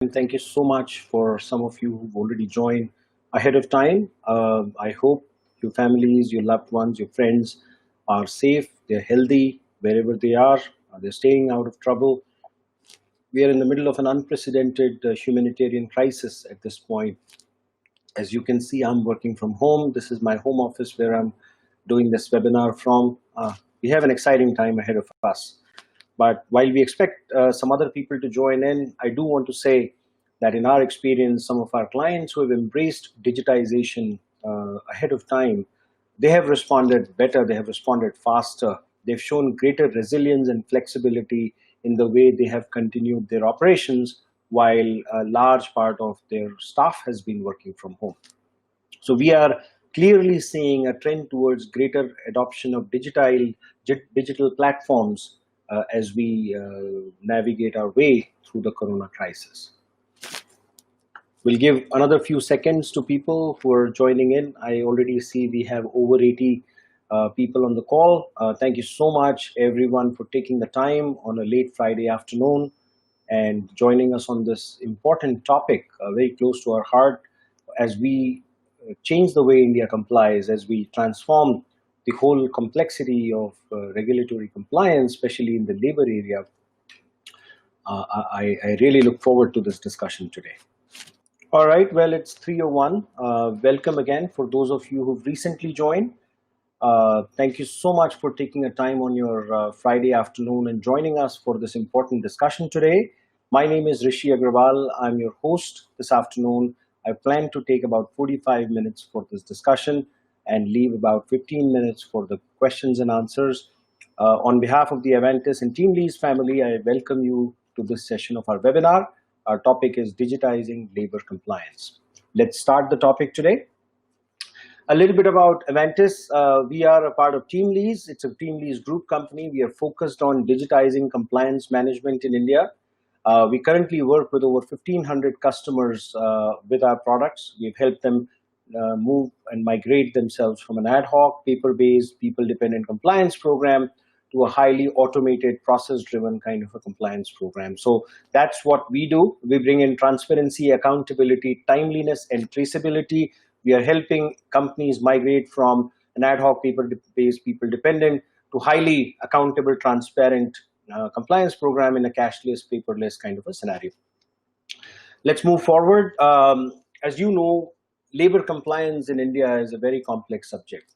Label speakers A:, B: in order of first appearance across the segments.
A: And thank you so much for some of you who've already joined ahead of time. I hope your families, your loved ones, your friends are safe, they're healthy wherever they are, they're staying out of trouble. We are in the middle of an unprecedented humanitarian crisis at this point. As you can see, I'm working from home. This is my home office where I'm doing this webinar from. We have an exciting time ahead of us. But while we expect some other people to join in, I do want to say that in our experience, some of our clients who have embraced digitization ahead of time, they have responded better, they have responded faster, they've shown greater resilience and flexibility in the way they have continued their operations while a large part of their staff has been working from home. So we are clearly seeing a trend towards greater adoption of digital platforms as we navigate our way through the corona crisis. We'll give another few seconds to people who are joining in. I already see we have over 80 people on the call. Thank you so much, everyone, for taking the time on a late Friday afternoon and joining us on this important topic, very close to our heart, as we change the way India complies, as we transform the whole complexity of regulatory compliance, especially in the labor area. I really look forward to this discussion today. All right, well, it's 3:01. Welcome again for those of you who've recently joined. Thank you so much for taking a time on your Friday afternoon and joining us for this important discussion today. My name is Rishi Agrawal. I'm your host this afternoon. I plan to take about 45 minutes for this discussion and leave about 15 minutes for the questions and answers. On behalf of the Avantis and TeamLease family, I welcome you to this session of our webinar. Our topic is Digitizing Labor Compliance. Let's start the topic today. A little bit about Avantis. We are a part of TeamLease. It's a TeamLease group company. We are focused on digitizing compliance management in India. We currently work with over 1,500 customers with our products. We've helped them move and migrate themselves from an ad hoc, paper-based, people-dependent compliance program to a highly automated, process-driven kind of a compliance program. So that's what we do. We bring in transparency, accountability, timeliness, and traceability. We are helping companies migrate from an ad hoc, paper-based, people-dependent to highly accountable, transparent compliance program in a cashless, paperless kind of a scenario. Let's move forward. As you know, labor compliance in India is a very complex subject.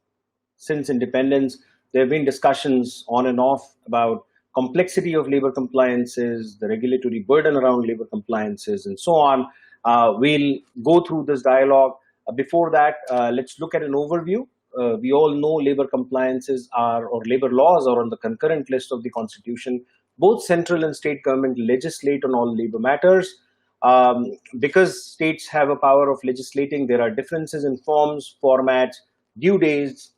A: Since independence, there have been discussions on and off about complexity of labor compliances, the regulatory burden around labor compliances, and so on. We'll go through this dialogue. Before that, let's look at an overview. We all know labor compliances or labor laws are on the concurrent list of the Constitution. Both central and state government legislate on all labor matters. Because states have a power of legislating, there are differences in forms, formats, due dates,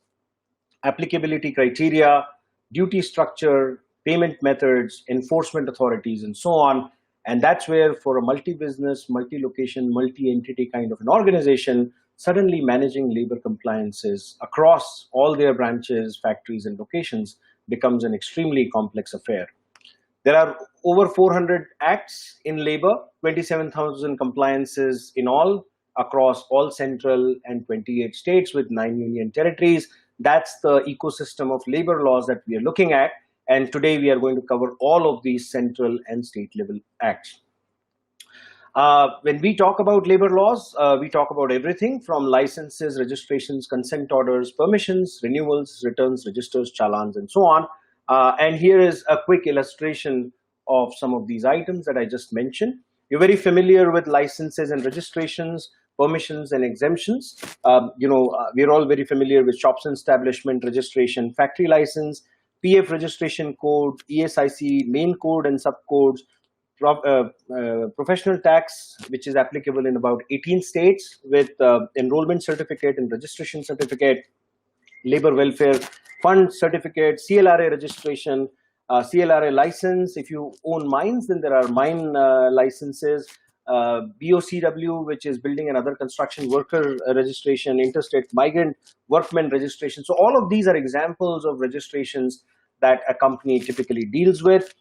A: applicability criteria, duty structure, payment methods, enforcement authorities, and so on. And that's where, for a multi-business, multi-location, multi-entity kind of an organization, suddenly managing labor compliances across all their branches, factories, and locations becomes an extremely complex affair. There are over 400 acts in labor, 27,000 compliances in all, across all central and 28 states with 9 union territories. That's the ecosystem of labor laws that we are looking at. And today we are going to cover all of these central and state level acts. When we talk about labor laws, we talk about everything from licenses, registrations, consent orders, permissions, renewals, returns, registers, challans, and so on. And here is a quick illustration of some of these items that I just mentioned. You're very familiar with licenses and registrations, permissions and exemptions. We're all very familiar with shops and establishment registration, factory license, PF registration code, ESIC main code and subcodes, professional tax, which is applicable in about 18 states with enrollment certificate and registration certificate, labor welfare fund certificate, CLRA registration, CLRA license. If you own mines, then there are mine licenses, BOCW, which is building and other construction worker registration, interstate migrant workmen registration. So all of these are examples of registrations that a company typically deals with.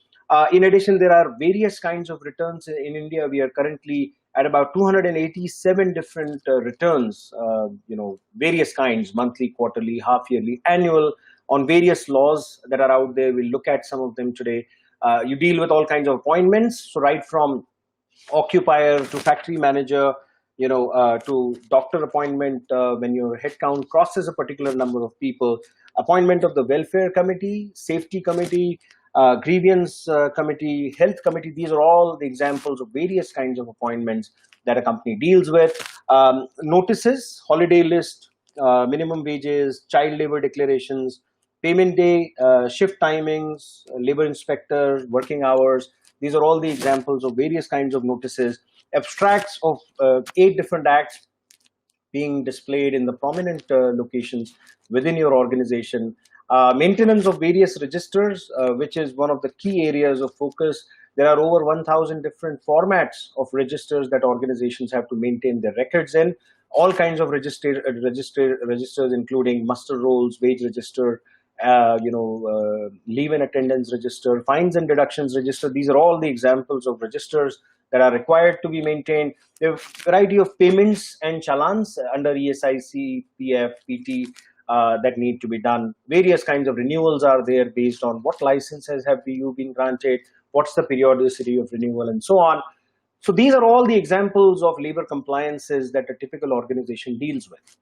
A: In addition, there are various kinds of returns in India. We are currently at about 287 different returns, various kinds, monthly, quarterly, half yearly, annual, on various laws that are out there. We'll look at some of them today. You deal with all kinds of appointments, so right from occupier to factory manager, to doctor appointment when your headcount crosses a particular number of people, appointment of the welfare committee, safety committee, grievance committee, health committee. These are all the examples of various kinds of appointments that a company deals with. Notices, holiday list, minimum wages, child labor declarations, payment day, shift timings, labor inspector, working hours. These are all the examples of various kinds of notices. Abstracts of 8 different acts being displayed in the prominent locations within your organization. Maintenance of various registers, which is one of the key areas of focus. There are over 1,000 different formats of registers that organizations have to maintain their records in. All kinds of registers, including muster rolls, wage register, leave and attendance register, fines and deductions register. These are all the examples of registers that are required to be maintained. There are a variety of payments and challans under ESIC, PF, PT that need to be done. Various kinds of renewals are there based on what licenses have you been granted, what's the periodicity of renewal, and so on. So these are all the examples of labor compliances that a typical organization deals with.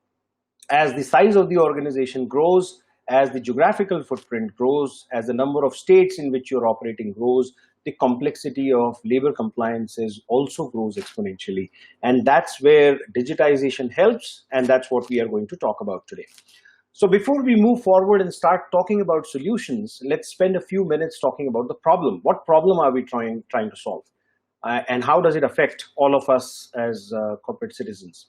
A: As the size of the organization grows, as the geographical footprint grows, as the number of states in which you're operating grows, the complexity of labor compliances also grows exponentially. And that's where digitization helps, and that's what we are going to talk about today. So before we move forward and start talking about solutions, let's spend a few minutes talking about the problem. What problem are we trying to solve? And how does it affect all of us as corporate citizens?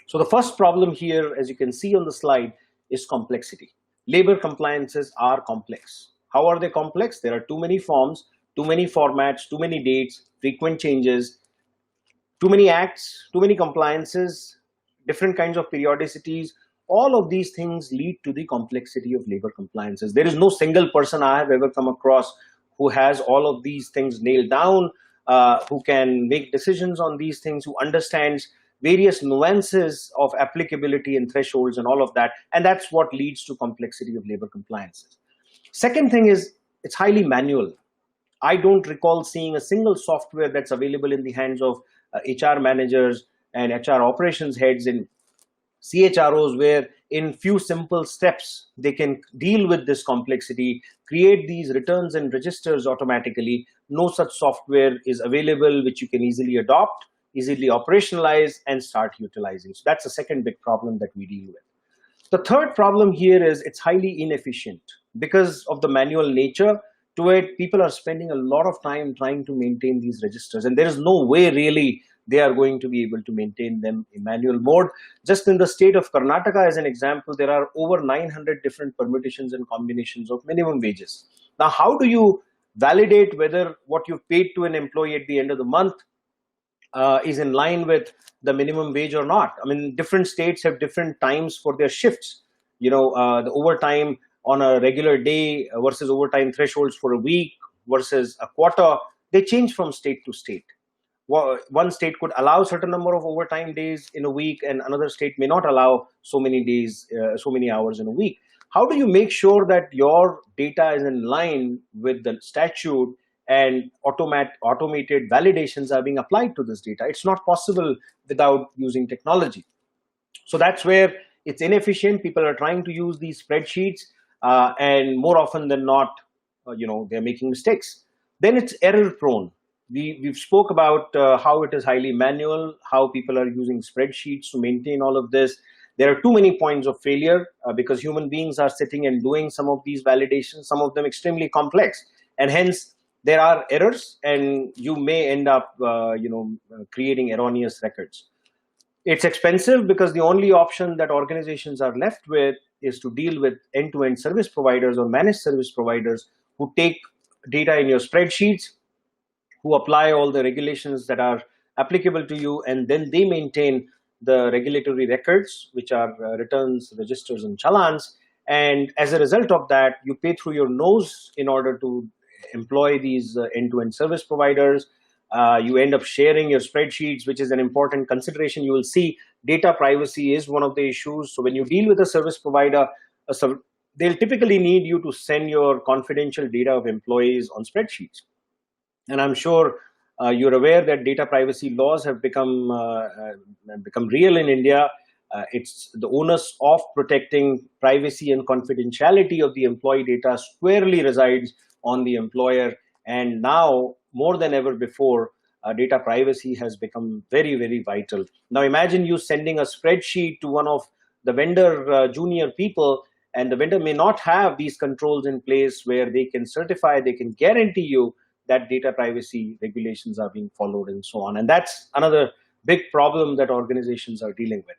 A: So the first problem here, as you can see on the slide, is complexity. Labor compliances are complex. How are they complex? There are too many forms, too many formats, too many dates, frequent changes, too many acts, too many compliances, different kinds of periodicities. All of these things lead to the complexity of labor compliances. There is no single person I have ever come across who has all of these things nailed down, who can make decisions on these things, who understands various nuances of applicability and thresholds and all of that. And that's what leads to complexity of labor compliances. Second thing is, it's highly manual. I don't recall seeing a single software that's available in the hands of HR managers and HR operations heads in CHROs where in few simple steps they can deal with this complexity, create these returns and registers automatically. No such software is available which you can easily adopt, easily operationalize, and start utilizing. So that's the second big problem that we deal with. The third problem here is it's highly inefficient. Because of the manual nature to it, people are spending a lot of time trying to maintain these registers, and there is no way really they are going to be able to maintain them in manual mode. Just in the state of Karnataka, as an example, there are over 900 different permutations and combinations of minimum wages. Now, how do you validate whether what you've paid to an employee at the end of the month is in line with the minimum wage or not? I mean, different states have different times for their shifts. The overtime on a regular day versus overtime thresholds for a week versus a quarter, they change from state to state. One state could allow a certain number of overtime days in a week, and another state may not allow so many days, so many hours in a week. How do you make sure that your data is in line with the statute and automated validations are being applied to this data? It's not possible without using technology. So that's where it's inefficient. People are trying to use these spreadsheets, and more often than not, they're making mistakes. Then it's error prone. We've spoke about how it is highly manual, how people are using spreadsheets to maintain all of this. There are too many points of failure because human beings are sitting and doing some of these validations, some of them extremely complex, and hence there are errors, and you may end up creating erroneous records. It's expensive because the only option that organizations are left with is to deal with end-to-end service providers or managed service providers who take data in your spreadsheets, who apply all the regulations that are applicable to you, and then they maintain the regulatory records, which are returns, registers, and challans. And as a result of that, you pay through your nose in order to employ these end-to-end service providers. You end up sharing your spreadsheets, which is an important consideration. You will see data privacy is one of the issues. So when you deal with a service provider, they'll typically need you to send your confidential data of employees on spreadsheets. And I'm sure you're aware that data privacy laws have become real in India. It's the onus of protecting privacy and confidentiality of the employee data squarely resides on the employer. And now, more than ever before, data privacy has become very, very vital. Now, imagine you sending a spreadsheet to one of the vendor junior people, and the vendor may not have these controls in place where they can certify, they can guarantee you that data privacy regulations are being followed and so on. And that's another big problem that organizations are dealing with.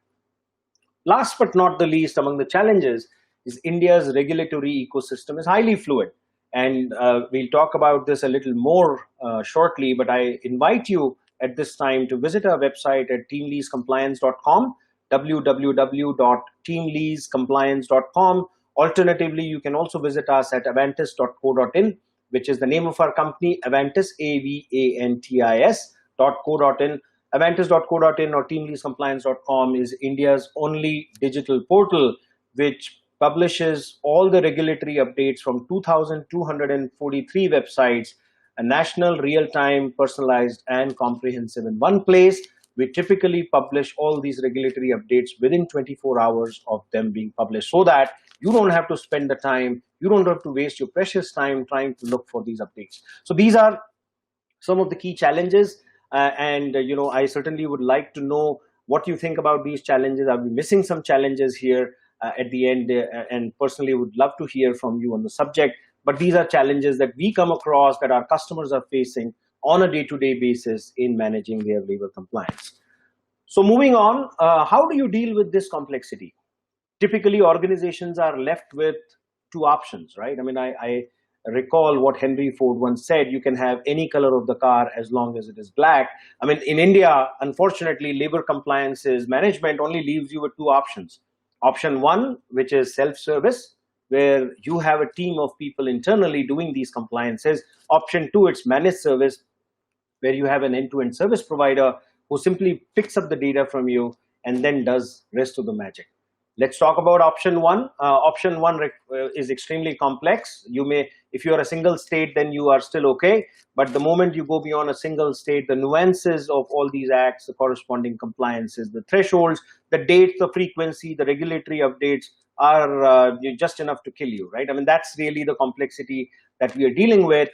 A: Last but not the least, among the challenges is India's regulatory ecosystem is highly fluid. And we'll talk about this a little more shortly, but I invite you at this time to visit our website at teamleasecompliance.com, www.teamleasecompliance.com. Alternatively, you can also visit us at avantis.co.in, which is the name of our company, Avantis, AVANTIS.co.in. Avantis.co.in or teamleasecompliance.com is India's only digital portal which publishes all the regulatory updates from 2,243 websites, a national, real-time, personalized, and comprehensive in one place. We typically publish all these regulatory updates within 24 hours of them being published so that you don't have to spend the time, you don't have to waste your precious time trying to look for these updates. So these are some of the key challenges. I certainly would like to know what you think about these challenges. I'll be missing some challenges here at the end, and personally would love to hear from you on the subject. But these are challenges that we come across, that our customers are facing on a day-to-day basis in managing their labor compliance. So moving on, how do you deal with this complexity? Typically, organizations are left with two options, right? I mean, I recall what Henry Ford once said: you can have any color of the car as long as it is black. I mean, in India, unfortunately, labor compliances management only leaves you with two options. Option one, which is self-service, where you have a team of people internally doing these compliances. Option two, it's managed service, where you have an end-to-end service provider who simply picks up the data from you and then does rest of the magic. Let's talk about option one. Option one is extremely complex. You may, if you are a single state, then you are still okay. But the moment you go beyond a single state, the nuances of all these acts, the corresponding compliances, the thresholds, the dates, the frequency, the regulatory updates are just enough to kill you, right? I mean, that's really the complexity that we are dealing with.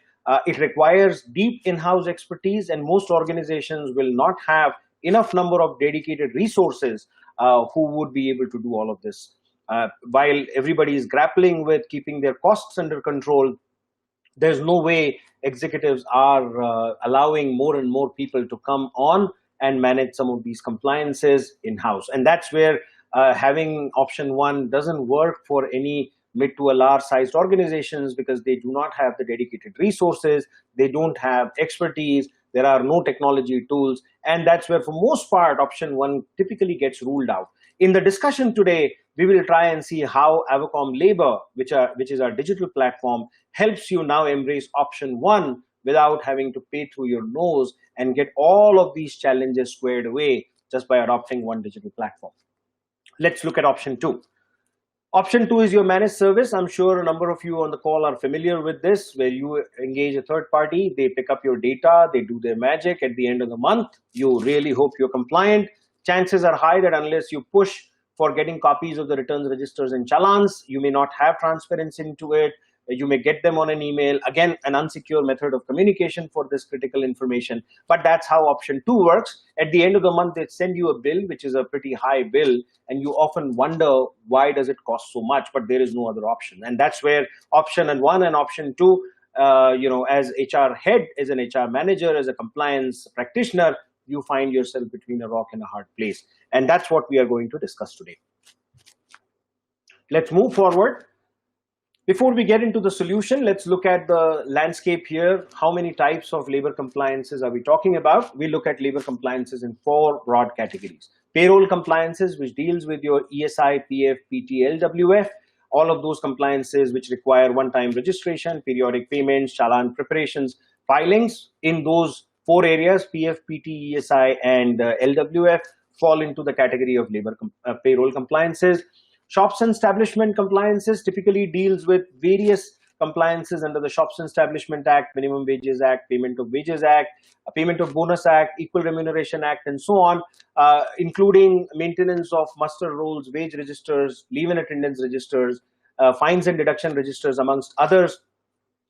A: It requires deep in-house expertise, and most organizations will not have enough number of dedicated resources who would be able to do all of this. While everybody is grappling with keeping their costs under control, there's no way executives are allowing more and more people to come on and manage some of these compliances in-house. And that's where having option one doesn't work for any mid to a large sized organizations, because they do not have the dedicated resources, they don't have expertise, there are no technology tools, and that's where for most part option one typically gets ruled out. In the discussion today, we will try and see how Avacom-labour, which is our digital platform, helps you now embrace option one without having to pay through your nose and get all of these challenges squared away just by adopting one digital platform. Let's look at option two. Option two is your managed service. I'm sure a number of you on the call are familiar with this, where you engage a third party, they pick up your data, they do their magic. At the end of the month, you really hope you're compliant. Chances are high that unless you push for getting copies of the returns registers and challans, you may not have transparency into it. You may get them on an email. Again, an unsecure method of communication for this critical information. But that's how option two works. At the end of the month, they send you a bill, which is a pretty high bill. And you often wonder, why does it cost so much? But there is no other option. And that's where option one and option two, as HR head, as an HR manager, as a compliance practitioner, you find yourself between a rock and a hard place. And that's what we are going to discuss today. Let's move forward. Before we get into the solution, let's look at the landscape here. How many types of labor compliances are we talking about? We look at labor compliances in four broad categories. Payroll compliances, which deals with your ESI, PF, PT, LWF. all of those compliances which require one-time registration, periodic payments, challan preparations, filings in those 4 areas, PF, PT, ESI, and LWF, fall into the category of payroll compliances. Shops and establishment compliances typically deals with various compliances under the Shops and Establishment Act, Minimum Wages Act, Payment of Wages Act, Payment of Bonus Act, Equal Remuneration Act, and so on, including maintenance of muster rolls, wage registers, leave in attendance registers, fines and deduction registers, amongst others,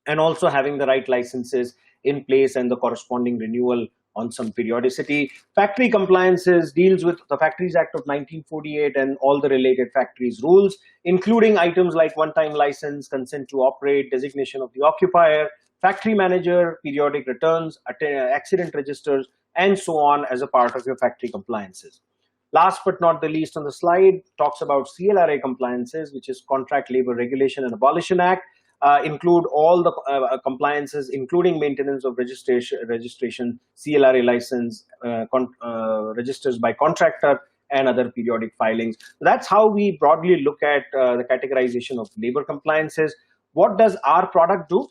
A: and also having the right licenses in place and the corresponding renewal on some periodicity. Factory compliances deals with the Factories Act of 1948 and all the related factories rules, including items like one-time license, consent to operate, designation of the occupier, factory manager, periodic returns, accident registers, and so on as a part of your factory compliances. Last but not the least on the slide talks about CLRA compliances, which is Contract Labor Regulation and Abolition Act. Include all the compliances, including maintenance of registration, CLRA license, registers by contractor, and other periodic filings. That's how we broadly look at the categorization of labor compliances. What does our product do?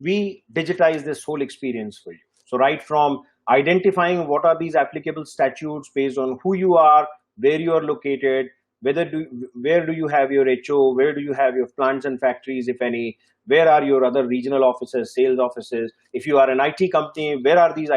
A: We digitize this whole experience for you. So right from identifying what are these applicable statutes based on who you are, where you are located, where do you have your HO, where do you have your plants and factories, if any, where are your other regional offices, sales offices, if you are an IT company, where are these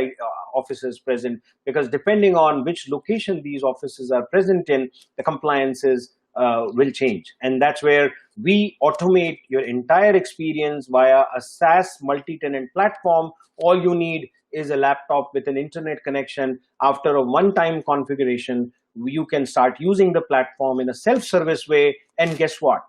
A: offices present, because depending on which location these offices are present in, the compliances will change. And that's where we automate your entire experience via a SaaS multi-tenant platform. All you need is a laptop with an internet connection. After a one-time configuration, you can start using the platform in a self-service way, and guess what?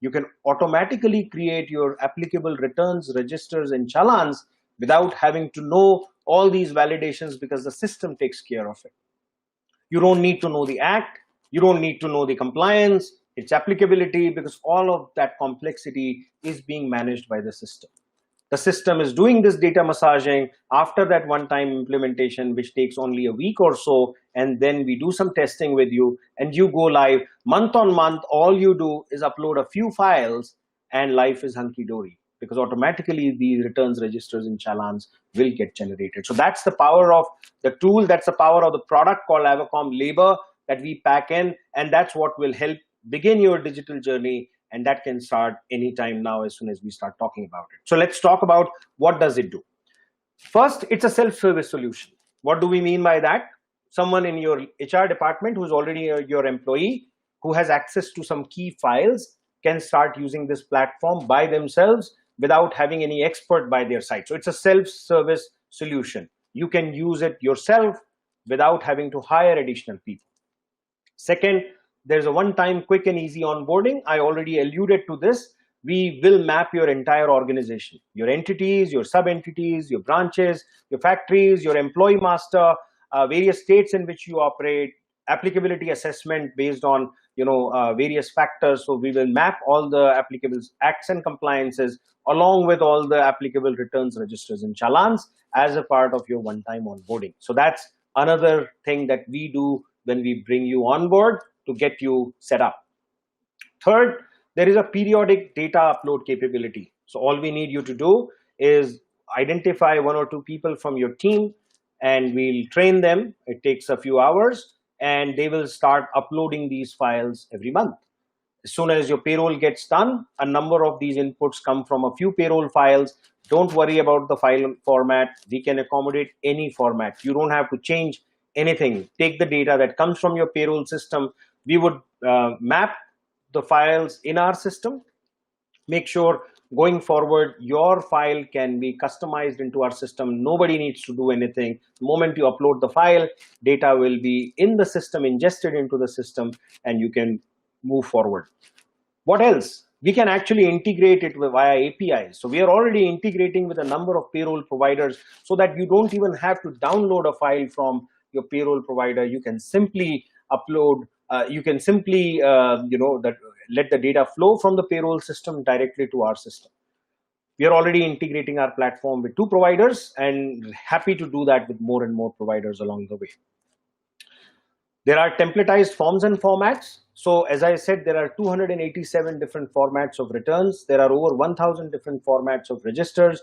A: You can automatically create your applicable returns, registers, and challans without having to know all these validations, because the system takes care of it. You don't need to know the act, you don't need to know the compliance, its applicability, because all of that complexity is being managed by the system. The system is doing this data massaging after that one-time implementation, which takes only a week or so, and then we do some testing with you, and you go live month on month. All you do is upload a few files, and life is hunky-dory, because automatically the returns, registers, and challans will get generated. So that's the power of the tool, that's the power of the product called Avacom-labour that we pack in, and that's what will help begin your digital journey. And that can start anytime now as soon as we start talking about it. So let's talk about what does it do. First, it's a self-service solution. What do we mean by that? Someone in your HR department who's already your employee, who has access to some key files, can start using this platform by themselves without having any expert by their side. So it's a self-service solution. You can use it yourself without having to hire additional people. Second, there's a one-time quick and easy onboarding. I already alluded to this. We will map your entire organization, your entities, your sub-entities, your branches, your factories, your employee master, various states in which you operate, applicability assessment based on various factors. So we will map all the applicable acts and compliances along with all the applicable returns, registers, and challans as a part of your one-time onboarding. So that's another thing that we do when we bring you on board to get you set up. Third, there is a periodic data upload capability. So all we need you to do is identify 1 or 2 people from your team, and we'll train them. It takes a few hours, and they will start uploading these files every month. As soon as your payroll gets done, a number of these inputs come from a few payroll files. Don't worry about the file format. We can accommodate any format. You don't have to change anything. Take the data that comes from your payroll system. We would map the files in our system, make sure going forward your file can be customized into our system. Nobody needs to do anything. The moment you upload the file, data will be in the system, ingested into the system, and you can move forward. What else? We can actually integrate it via APIs. So we are already integrating with a number of payroll providers so that you don't even have to download a file from your payroll provider. You can simply upload, let the data flow from the payroll system directly to our system. We are already integrating our platform with 2 providers and happy to do that with more and more providers along the way. There are templatized forms and formats. So as I said, there are 287 different formats of returns. There are over 1,000 different formats of registers.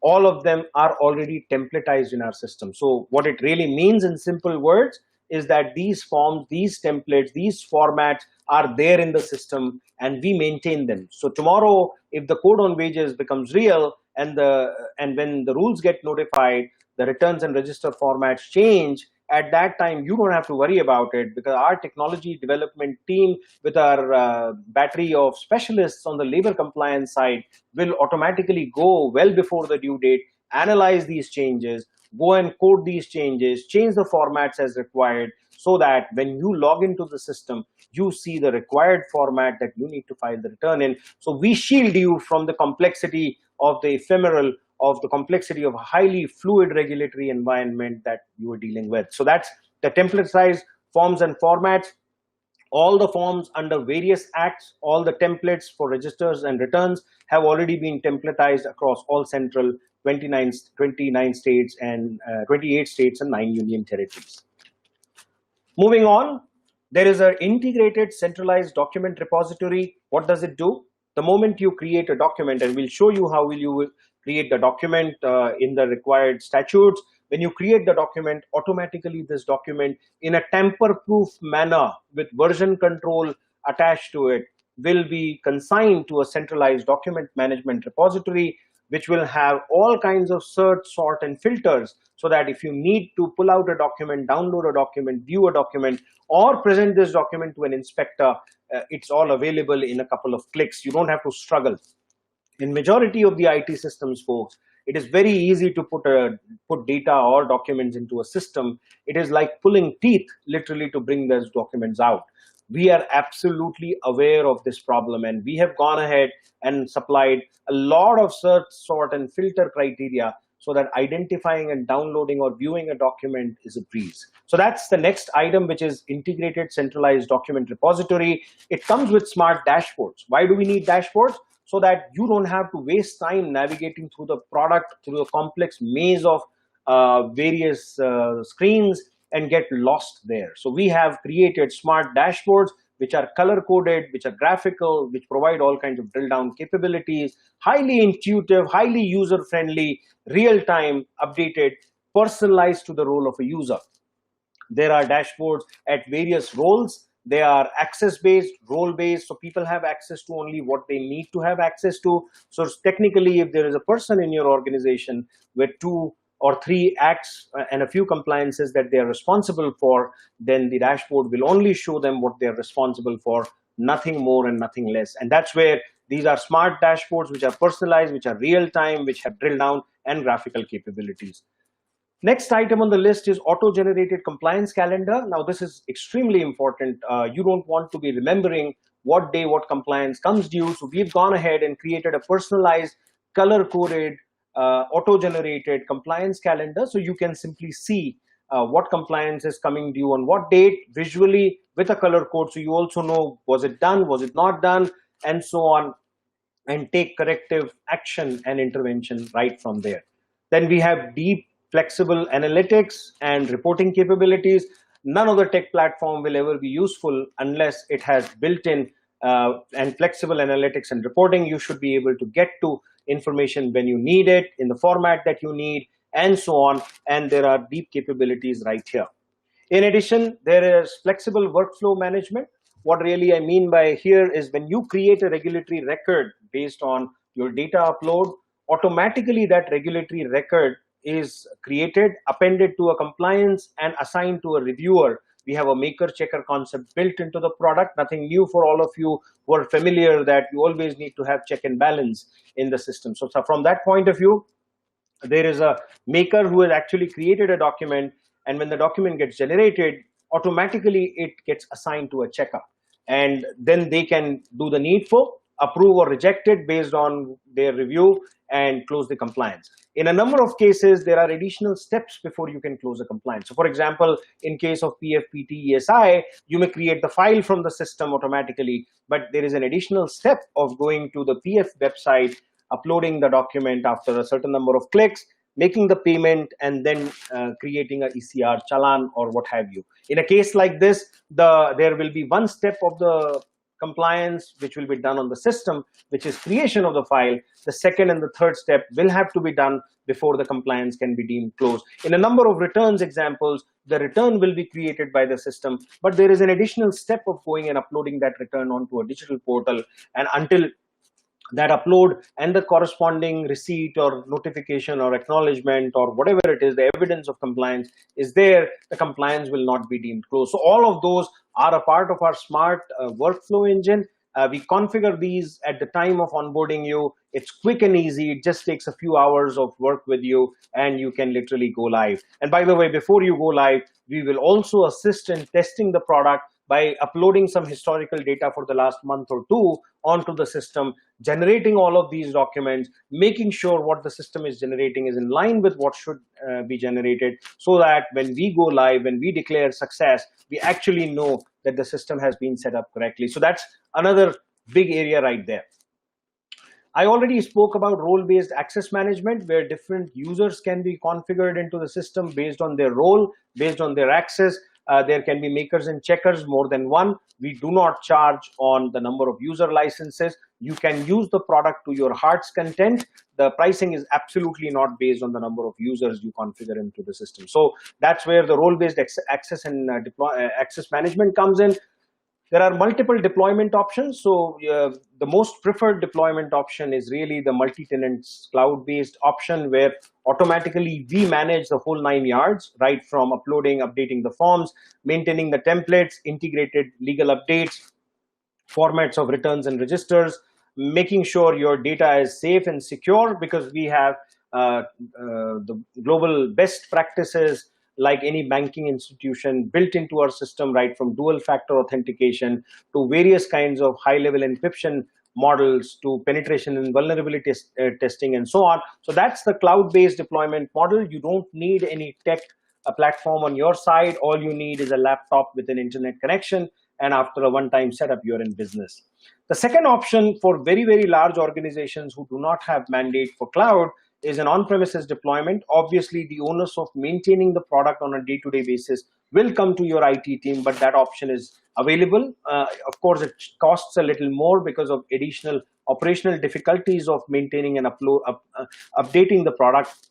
A: All of them are already templatized in our system. So what it really means in simple words is that these forms, these templates, these formats are there in the system and we maintain them. So tomorrow, if the code on wages becomes real and when the rules get notified, the returns and register formats change, at that time you don't have to worry about it, because our technology development team with our battery of specialists on the labor compliance side will automatically go well before the due date, analyze these changes, go and code these changes, change the formats as required, so that when you log into the system, you see the required format that you need to file the return in. So we shield you from the complexity of the ephemeral, of the complexity of a highly fluid regulatory environment that you are dealing with. So that's the templatized forms and formats. All the forms under various acts, all the templates for registers and returns have already been templatized across all central 29 states and 28 states and 9 union territories. Moving on, there is an integrated centralized document repository. What does it do? The moment you create a document, and we'll show you how will you create the document in the required statutes. When you create the document, automatically this document in a tamper-proof manner with version control attached to it will be consigned to a centralized document management repository, which will have all kinds of search, sort, and filters, so that if you need to pull out a document, download a document, view a document, or present this document to an inspector, it's all available in a couple of clicks. You don't have to struggle. In majority of the IT systems, folks, it is very easy to put data or documents into a system. It is like pulling teeth, literally, to bring those documents out. We are absolutely aware of this problem, and we have gone ahead and supplied a lot of search, sort, and filter criteria so that identifying and downloading or viewing a document is a breeze. So that's the next item, which is integrated centralized document repository. It comes with smart dashboards. Why do we need dashboards? So that you don't have to waste time navigating through the product, through a complex maze of various screens and get lost there. So we have created smart dashboards which are color-coded, which are graphical, which provide all kinds of drill-down capabilities, highly intuitive, highly user-friendly, real-time, updated, personalized to the role of a user. There are dashboards at various roles. They are access-based, role-based, so people have access to only what they need to have access to. So technically, if there is a person in your organization with 2 or 3 acts and a few compliances that they are responsible for, then the dashboard will only show them what they are responsible for, nothing more and nothing less. And that's where these are smart dashboards which are personalized, which are real-time, which have drill down and graphical capabilities. Next item on the list is auto-generated compliance calendar. Now, this is extremely important. You don't want to be remembering what day what compliance comes due. So we've gone ahead and created a personalized, color-coded, auto-generated compliance calendar. So you can simply see what compliance is coming due on what date visually with a color code. So you also know, was it done, was it not done, and so on, and take corrective action and intervention right from there. Then we have deep flexible analytics and reporting capabilities. None of the tech platform will ever be useful unless it has built-in and flexible analytics and reporting. You should be able to get to information when you need it, in the format that you need, and so on. And there are deep capabilities right here. In addition, there is flexible workflow management. What really I mean by here is when you create a regulatory record based on your data upload, automatically that regulatory record is created, appended to a compliance, and assigned to a reviewer. We have a maker-checker concept built into the product. Nothing new for all of you who are familiar that you always need to have check and balance in the system. So from that point of view, there is a maker who has actually created a document, and when the document gets generated, automatically it gets assigned to a checker. And then they can do the needful, approve or reject it based on their review, and close the compliance. In a number of cases, there are additional steps before you can close a compliance. So for example, in case of PFPT ESI, you may create the file from the system automatically, but there is an additional step of going to the PF website, uploading the document after a certain number of clicks, making the payment, and then creating a ECR challan or what have you. In a case like this, there will be one step of the compliance which will be done on the system, which is creation of the file. The second and the third step will have to be done before the compliance can be deemed closed. In a number of returns examples, the return will be created by the system, but there is an additional step of going and uploading that return onto a digital portal. And until that upload and the corresponding receipt or notification or acknowledgement or whatever it is, the evidence of compliance is there, the compliance will not be deemed closed. So all of those are a part of our smart workflow engine. We configure these at the time of onboarding you. It's quick and easy. It just takes a few hours of work with you, and you can literally go live. And by the way, before you go live, we will also assist in testing the product by uploading some historical data for the last month or two onto the system, generating all of these documents, making sure what the system is generating is in line with what should be generated, so that when we go live, when we declare success, we actually know that the system has been set up correctly. So that's another big area right there. I already spoke about role-based access management, where different users can be configured into the system based on their role, based on their access. There can be makers and checkers, more than one. We do not charge on the number of user licenses. You can use the product to your heart's content. The pricing is absolutely not based on the number of users you configure into the system. So that's where the role-based access and access management comes in. There are multiple deployment options. So the most preferred deployment option is really the multi-tenant cloud-based option, where automatically we manage the whole 9 yards, right from uploading, updating the forms, maintaining the templates, integrated legal updates, formats of returns and registers, making sure your data is safe and secure, because we have the global best practices like any banking institution built into our system, right from dual factor authentication to various kinds of high level encryption models to penetration and vulnerability testing and so on. So that's the cloud-based deployment model. You don't need any tech platform on your side. All you need is a laptop with an internet connection, and after a one-time setup, you're in business. The second option for very, very large organizations who do not have mandate for cloud is an on-premises deployment. Obviously, the onus of maintaining the product on a day-to-day basis will come to your IT team, but that option is available. Of course, it costs a little more because of additional operational difficulties of maintaining and updating the product.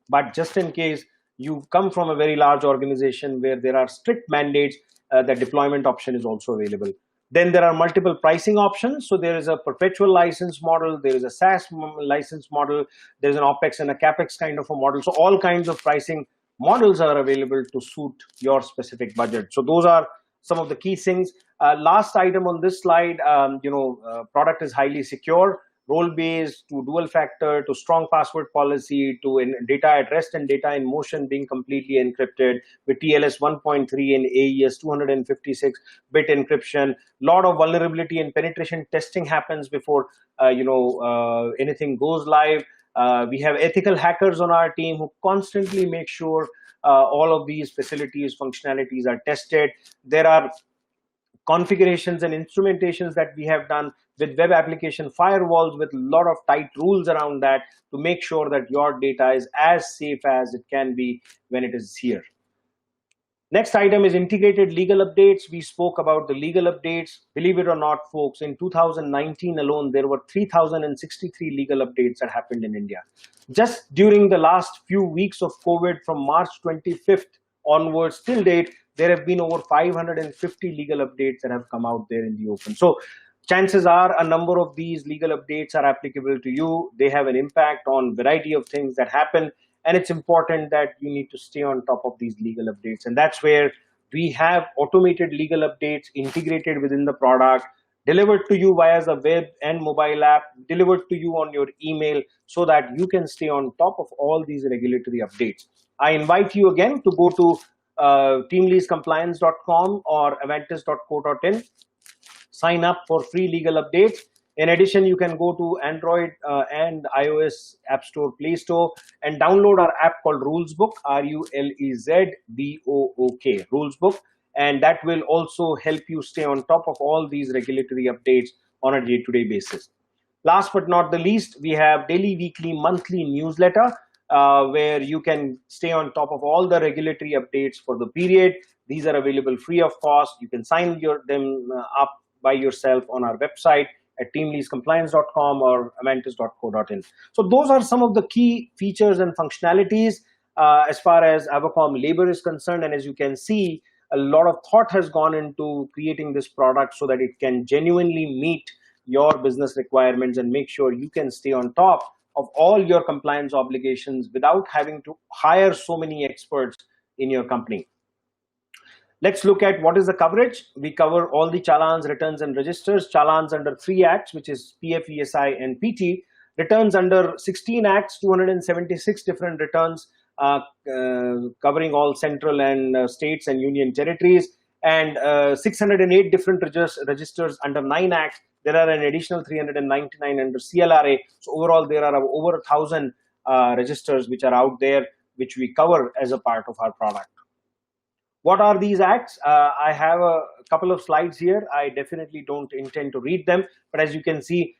A: But just in case you come from a very large organization where there are strict mandates, the deployment option is also available. Then there are multiple pricing options. So there is a perpetual license model, there is a SaaS license model, there's an OpEx and a CapEx kind of a model. So all kinds of pricing models are available to suit your specific budget. So those are some of the key things. Last item on this slide, product is highly secure, role-based to dual factor to strong password policy to data at rest and data in motion being completely encrypted with TLS 1.3 and AES 256-bit encryption. Lot of vulnerability and penetration testing happens before anything goes live. We have ethical hackers on our team who constantly make sure all of these facilities, functionalities are tested. There are configurations and instrumentations that we have done with web application firewalls with a lot of tight rules around that to make sure that your data is as safe as it can be when it is here. Next item is integrated legal updates. We spoke about the legal updates. Believe it or not, folks, in 2019 alone, there were 3,063 legal updates that happened in India. Just during the last few weeks of COVID, from March 25th onwards till date, there have been over 550 legal updates that have come out there in the open. So chances are a number of these legal updates are applicable to you. They have an impact on a variety of things that happen. And it's important that you need to stay on top of these legal updates. And that's where we have automated legal updates integrated within the product, delivered to you via the web and mobile app, delivered to you on your email, so that you can stay on top of all these regulatory updates. I invite you again to go to teamleasecompliance.com or avantis.co.in, sign up for free legal updates. In addition, you can go to Android and iOS App Store, Play Store, and download our app called Rulesbook, RULEZBOOK, Rulesbook, and that will also help you stay on top of all these regulatory updates on a day-to-day basis. Last but not the least, we have daily, weekly, monthly newsletter. where you can stay on top of all the regulatory updates for the period. These are available free of cost. You can sign them up by yourself on our website at teamleasecompliance.com or amantis.co.in. So those are some of the key features and functionalities as far as Avacom-labour is concerned. And as you can see, a lot of thought has gone into creating this product so that it can genuinely meet your business requirements and make sure you can stay on top of all your compliance obligations without having to hire so many experts in your company. Let's look at what is the coverage. We cover all the challans, returns, and registers. Challans under 3 acts, which is PF, ESI, and PT. Returns under 16 acts, 276 different returns, covering all central and states and union territories, and 608 different registers under 9 acts. There are an additional 399 under CLRA. So overall, there are over 1,000 registers which are out there, which we cover as a part of our product. What are these acts? I have a couple of slides here. I definitely don't intend to read them, but as you can see,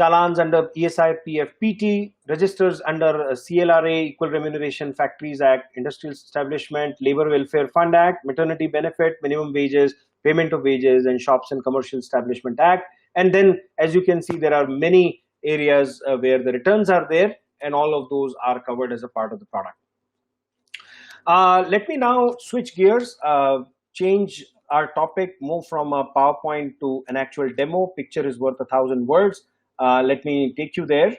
A: challans under ESI, PF, PT, registers under CLRA, Equal Remuneration Factories Act, Industrial Establishment, Labor Welfare Fund Act, Maternity Benefit, Minimum Wages, Payment of Wages, and Shops and Commercial Establishment Act. And then, as you can see, there are many areas where the returns are there, and all of those are covered as a part of the product. Let me now switch gears, change our topic, move from a PowerPoint to an actual demo. Picture is worth 1,000 words. Let me take you there.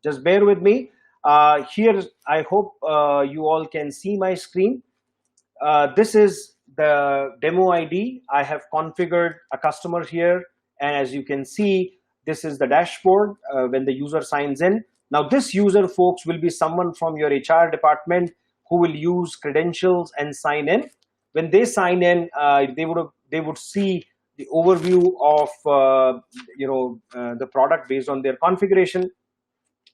A: Just bear with me. Here, I hope you all can see my screen. This is the demo ID. I have configured a customer here. And as you can see, this is the dashboard when the user signs in. Now, this user, folks, will be someone from your HR department who will use credentials and sign in. When they sign in, they would see the overview of the product based on their configuration.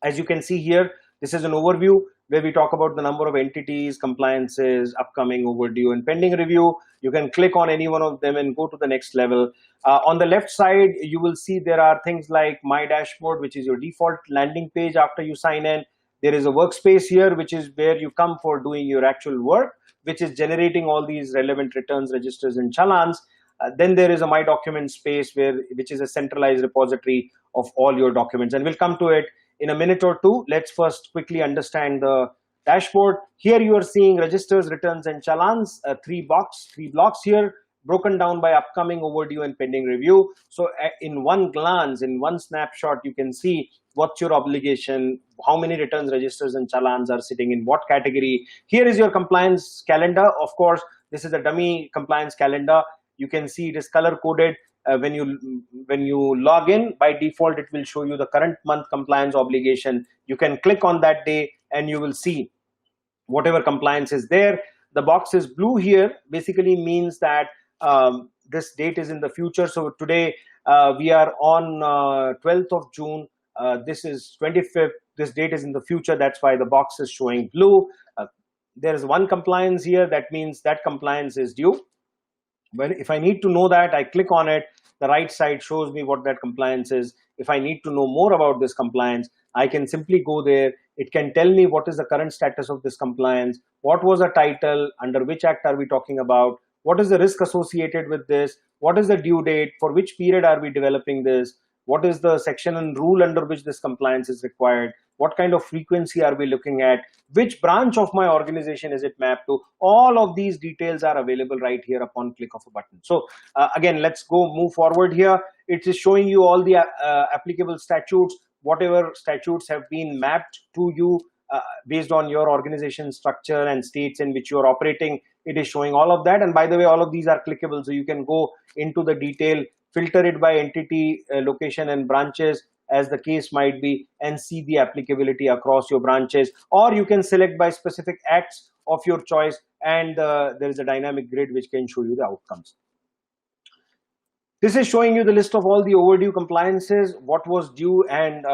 A: As you can see here, this is an overview where we talk about the number of entities, compliances, upcoming, overdue, and pending review. You can click on any one of them and go to the next level. On the left side, you will see there are things like My Dashboard, which is your default landing page after you sign in. There is a workspace here, which is where you come for doing your actual work, which is generating all these relevant returns, registers, and challans. Then there is a My Documents space, which is a centralized repository of all your documents. And we'll come to it in a minute or two. Let's first quickly understand the dashboard. Here you are seeing registers, returns, and challans, three blocks here, broken down by upcoming, overdue, and pending review. So in one glance, in one snapshot, you can see what's your obligation, how many returns, registers, and challans are sitting in what category. Here is your compliance calendar. Of course, this is a dummy compliance calendar. You can see it is color coded. When you log in, by default, it will show you the current month compliance obligation. You can click on that day and you will see whatever compliance is there. The box is blue here, basically means that this date is in the future. So today we are on 12th of June. This is 25th. This date is in the future. That's why the box is showing blue. There is one compliance here. That means that compliance is due. But if I need to know that, I click on it. The right side shows me what that compliance is. If I need to know more about this compliance, I can simply go there. It can tell me what is the current status of this compliance, what was the title, under which act are we talking about, what is the risk associated with this, what is the due date, for which period are we developing this, what is the section and rule under which this compliance is required, what kind of frequency are we looking at, which branch of my organization is it mapped to. All of these details are available right here upon click of a button. So again, let's move forward here. It is showing you all the applicable statutes, whatever statutes have been mapped to you based on your organization structure and states in which you are operating. It is showing all of that. And by the way, all of these are clickable, so you can go into the detail, filter it by entity, location, and branches, as the case might be, and see the applicability across your branches. Or you can select by specific acts of your choice, and there is a dynamic grid which can show you the outcomes. This is showing you the list of all the overdue compliances, what was due and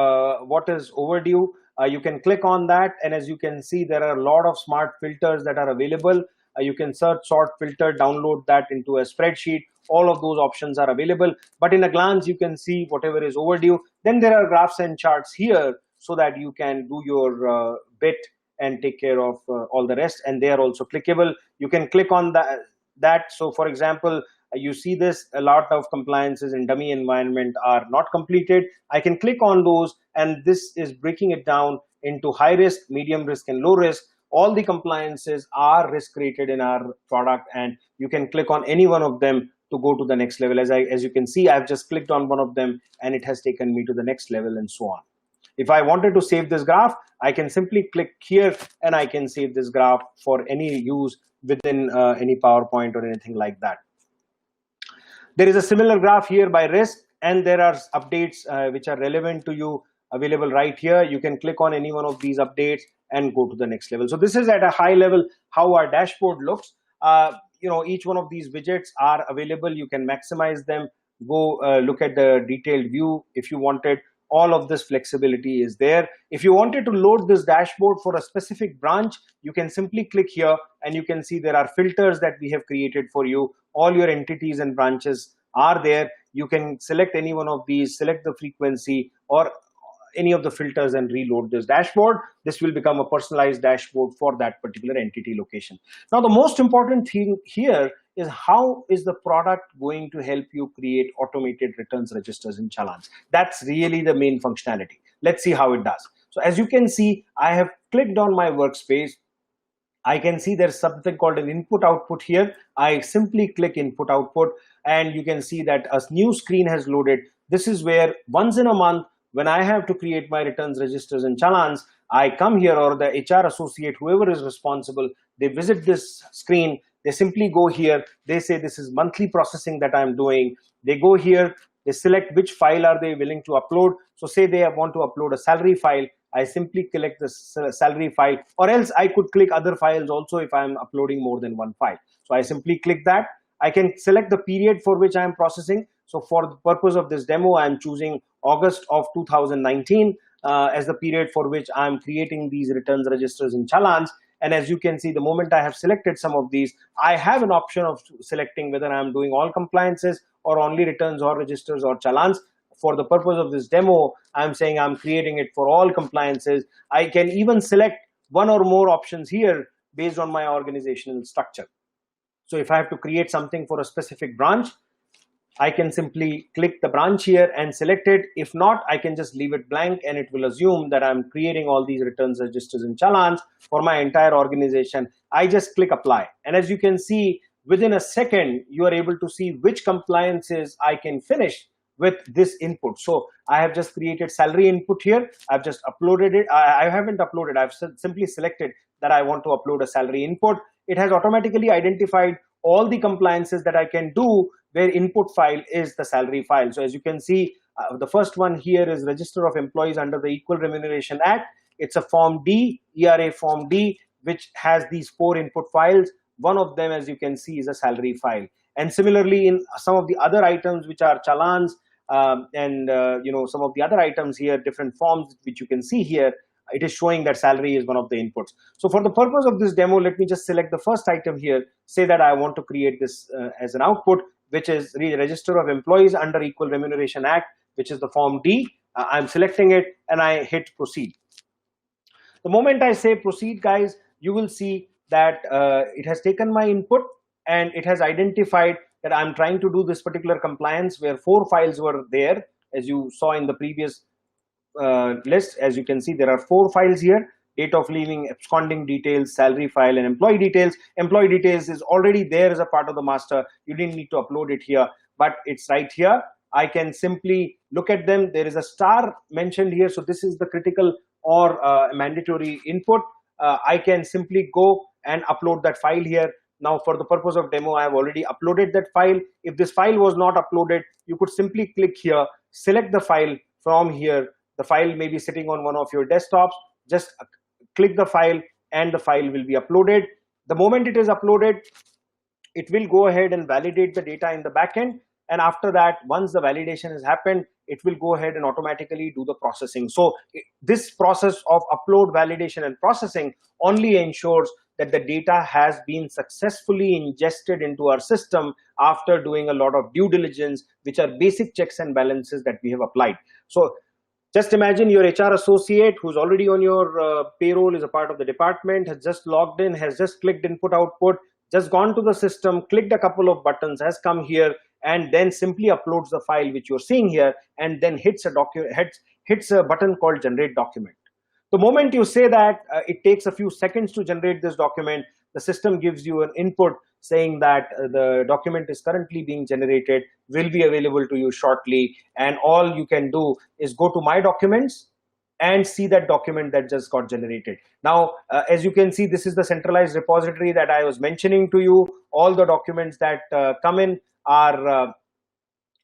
A: what is overdue. You can click on that, and as you can see, there are a lot of smart filters that are available. You can search, sort, filter, download that into a spreadsheet. All of those options are available, but in a glance, you can see whatever is overdue. Then there are graphs and charts here so that you can do your bit and take care of all the rest, and they are also clickable. You can click on that. So for example, you see this, a lot of compliances in dummy environment are not completed. I can click on those, and this is breaking it down into high risk, medium risk, and low risk. All the compliances are risk rated in our product, and you can click on any one of them to go to the next level. As you can see, I've just clicked on one of them and it has taken me to the next level, and so on. If I wanted to save this graph, I can simply click here and I can save this graph for any use within any PowerPoint or anything like that. There is a similar graph here by risk, and there are updates which are relevant to you available right here. You can click on any one of these updates and go to the next level. So this is at a high level how our dashboard looks. Each one of these widgets are available. You can maximize them, go look at the detailed view if you wanted. All of this flexibility is there. If you wanted to load this dashboard for a specific branch, you can simply click here and you can see there are filters that we have created for you. All your entities and branches are there. You can select any one of these, select the frequency or any of the filters and reload this dashboard. This will become a personalized dashboard for that particular entity location. Now, the most important thing here is how is the product going to help you create automated returns registers and challans. That's really the main functionality. Let's see how it does. So as you can see, I have clicked on my workspace. I can see there's something called an input output here. I simply click input output and you can see that a new screen has loaded. This is where once in a month, when I have to create my returns registers and challans, I come here, or the HR associate, whoever is responsible, they visit this screen. They simply go here. They say this is monthly processing that I'm doing. They go here. They select which file are they willing to upload. So say they want to upload a salary file. I simply click the salary file, or else I could click other files also if I'm uploading more than one file. So I simply click that. I can select the period for which I am processing. So for the purpose of this demo, I'm choosing August of 2019 as the period for which I'm creating these returns registers and challans. And as you can see, the moment I have selected some of these, I have an option of selecting whether I'm doing all compliances or only returns or registers or challans. For the purpose of this demo, I'm saying I'm creating it for all compliances. I can even select one or more options here based on my organizational structure. So if I have to create something for a specific branch, I can simply click the branch here and select it. If not, I can just leave it blank and it will assume that I'm creating all these returns, registers, and challans for my entire organization. I just click apply. And as you can see, within a second, you are able to see which compliances I can finish with this input. So I have just created salary input here. I've just uploaded it. I haven't uploaded. I've simply selected that I want to upload a salary input. It has automatically identified all the compliances that I can do where input file is the salary file. So as you can see, the first one here is Register of Employees under the Equal Remuneration Act. It's a Form D, ERA Form D, which has these 4 input files. One of them, as you can see, is a salary file. And similarly, in some of the other items, which are challans, some of the other items here, different forms, which you can see here, it is showing that salary is one of the inputs. So for the purpose of this demo, let me just select the first item here, say that I want to create this as an output, which is Register of Employees under Equal Remuneration Act, which is the Form D. I'm selecting it and I hit proceed. The moment I say proceed, guys, you will see that it has taken my input and it has identified that I'm trying to do this particular compliance where 4 files were there, as you saw in the previous list. As you can see, there are 4 files here: date of leaving, absconding details, salary file, and employee details. Employee details is already there as a part of the master. You didn't need to upload it here, but it's right here. I can simply look at them. There is a star mentioned here, so this is the critical or mandatory input. I can simply go and upload that file here. Now, for the purpose of demo, I have already uploaded that file. If this file was not uploaded, you could simply click here, select the file from here. The file may be sitting on one of your desktops. Just click the file and the file will be uploaded. The moment it is uploaded, it will go ahead and validate the data in the backend. And after that, once the validation has happened, it will go ahead and automatically do the processing. So this process of upload, validation, and processing only ensures that the data has been successfully ingested into our system after doing a lot of due diligence, which are basic checks and balances that we have applied. So Just imagine your HR associate who's already on your payroll, is a part of the department, has just logged in, has just clicked input output, just gone to the system, clicked a couple of buttons, has come here, and then simply uploads the file which you're seeing here, and then hits a button called generate document. The moment you say that, it takes a few seconds to generate this document. The system gives you an input saying that the document is currently being generated, will be available to you shortly, and all you can do is go to my documents and see that document that just got generated. Now, as you can see, this is the centralized repository that I was mentioning to you. All the documents that come in are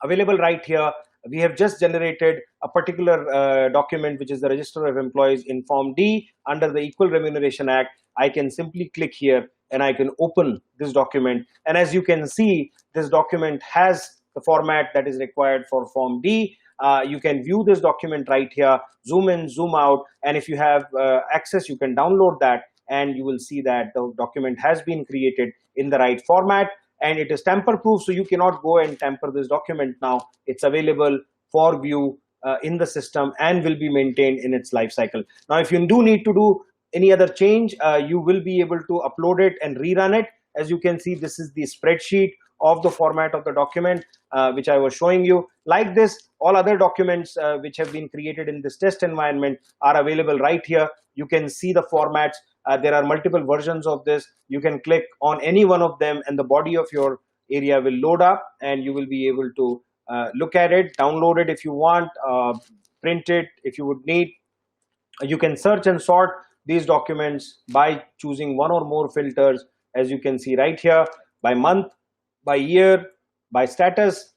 A: available right here. We have just generated a particular document, which is the Register of Employees in Form D under the Equal Remuneration Act. I can simply click here and I can open this document. And as you can see, this document has the format that is required for Form D. You can view this document right here, zoom in, zoom out, and if you have access, you can download that, and you will see that the document has been created in the right format. And it is tamper proof, so you cannot go and tamper this document now. It's available for view in the system and will be maintained in its life cycle. Now, if you do need to do any other change, you will be able to upload it and rerun it. As you can see, this is the spreadsheet of the format of the document which I was showing you. Like this, all other documents which have been created in this test environment are available right here. You can see the formats. There are multiple versions of this. You can click on any one of them and the body of your area will load up, and you will be able to look at it, download it if you want, print it if you would need. You can search and sort these documents by choosing one or more filters, as you can see right here, by month, by year, by status,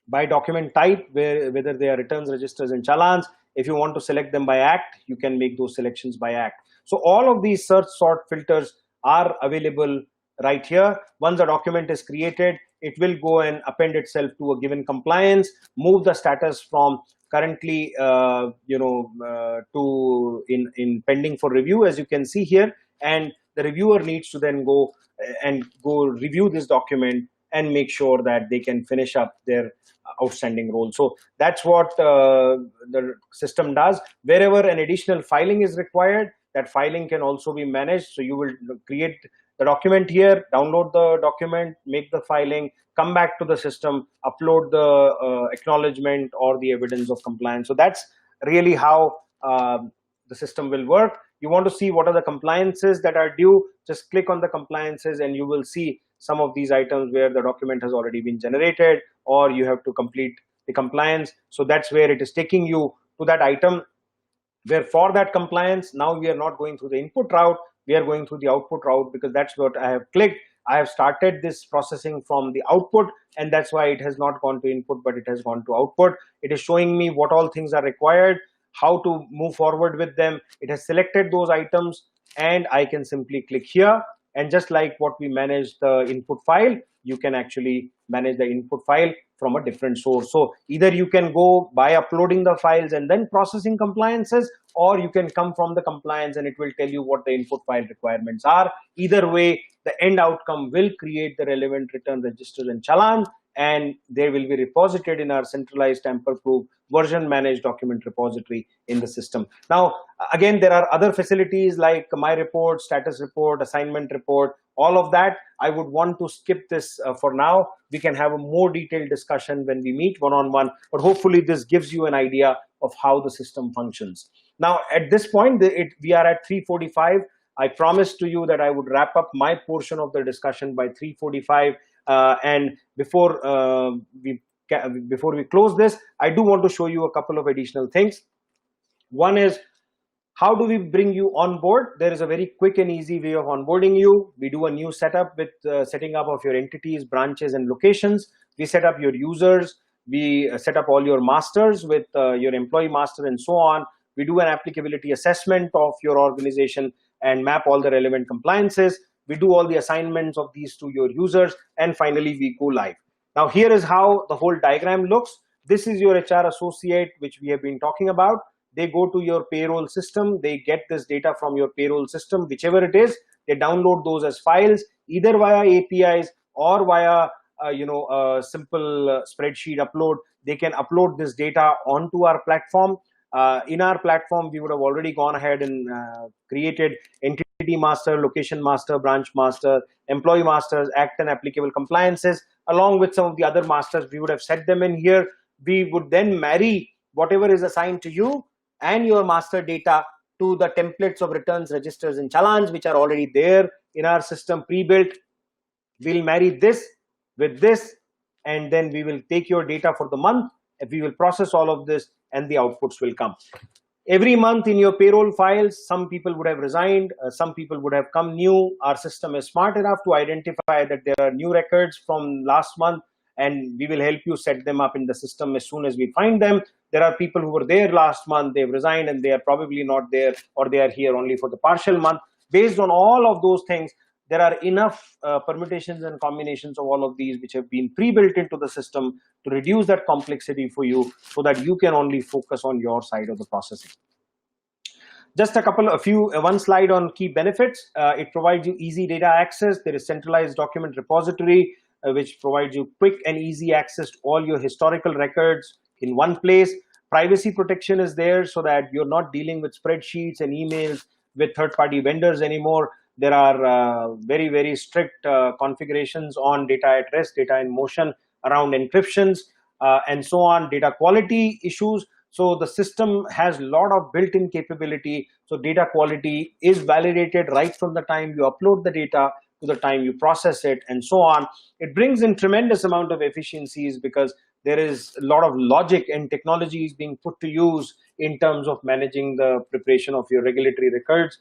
A: by document type, whether they are returns, registers, and challans. If you want to select them by act, you can make those selections by act. So all of these search, sort, filters are available right here. Once a document is created, it will go and append itself to a given compliance, move the status from currently to in pending for review, as you can see here, and the reviewer needs to then go review this document and make sure that they can finish up their outstanding role. So that's what the system does. Wherever an additional filing is required, that filing can also be managed. So you will create the document here, download the document, make the filing, come back to the system, upload the acknowledgement or the evidence of compliance. So that's really how the system will work. You want to see what are the compliances that are due, just click on the compliances and you will see some of these items where the document has already been generated or you have to complete the compliance. So that's where it is taking you to that item, where for that compliance, now we are not going through the input route, we are going through the output route, because that's what I have clicked. I have started this processing from the output, and that's why it has not gone to input, but it has gone to output. It is showing me what all things are required, how to move forward with them. It has selected those items, and I can simply click here. And just like what we manage the input file, you can actually manage the input file from a different source. So either you can go by uploading the files and then processing compliances, or you can come from the compliance and it will tell you what the input file requirements are. Either way, the end outcome will create the relevant return, registers, and challan, and they will be reposited in our centralized tamper-proof version managed document repository in the system. Now, again, there are other facilities like my report, status report, assignment report, all of that. I would want to skip this for now. We can have a more detailed discussion when we meet one-on-one, but hopefully this gives you an idea of how the system functions. Now, at this point, we are at 3:45. I promised to you that I would wrap up my portion of the discussion by 3:45. And before we close this, I do want to show you a couple of additional things. One is, how do we bring you on board? There is a very quick and easy way of onboarding you. We do a new setup with setting up of your entities, branches, and locations. We set up your users. We set up all your masters with your employee master and so on. We do an applicability assessment of your organization and map all the relevant compliances. We do all the assignments of these to your users, and finally we go live. Now here is how the whole diagram looks. This is your HR associate, which we have been talking about. They go to your payroll system, they get this data from your payroll system, whichever it is, they download those as files, either via APIs or via a simple spreadsheet upload. They can upload this data onto our platform. In our platform, we would have already gone ahead and created entity master, location master, branch master, employee masters, act and applicable compliances, along with some of the other masters. We would have set them in here. We would then marry whatever is assigned to you and your master data to the templates of returns, registers, and challans, which are already there in our system pre-built. We'll marry this with this, and then we will take your data for the month. We will process all of this, and the outputs will come. Every month in your payroll files, some people would have resigned, some people would have come new. Our system is smart enough to identify that there are new records from last month, and we will help you set them up in the system as soon as we find them. There are people who were there last month, they've resigned, and they are probably not there, or they are here only for the partial month. Based on all of those things, there are enough permutations and combinations of all of these which have been pre-built into the system to reduce that complexity for you, so that you can only focus on your side of the processing. Just one slide on key benefits. It provides you easy data access. There is centralized document repository, which provides you quick and easy access to all your historical records in one place. Privacy protection is there, so that you're not dealing with spreadsheets and emails with third-party vendors anymore. There are very, very strict configurations on data at rest, data in motion, around encryptions, and so on, data quality issues. So the system has a lot of built-in capability. So data quality is validated right from the time you upload the data to the time you process it, and so on. It brings in tremendous amount of efficiencies, because there is a lot of logic and technologies being put to use in terms of managing the preparation of your regulatory records.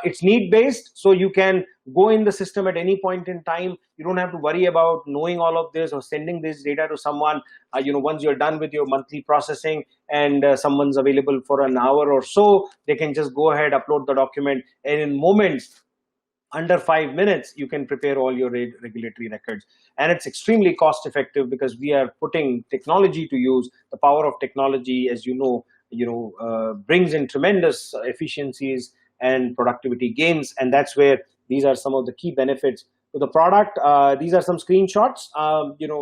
A: It's need-based, so you can go in the system at any point in time. You don't have to worry about knowing all of this or sending this data to someone. Once you're done with your monthly processing and someone's available for an hour or so, they can just go ahead, upload the document, and in moments, under 5 minutes, you can prepare all your regulatory records. And it's extremely cost effective, because we are putting technology to use. The power of technology, as you know, brings in tremendous efficiencies and productivity gains, and that's where these are some of the key benefits to the product. These are some screenshots.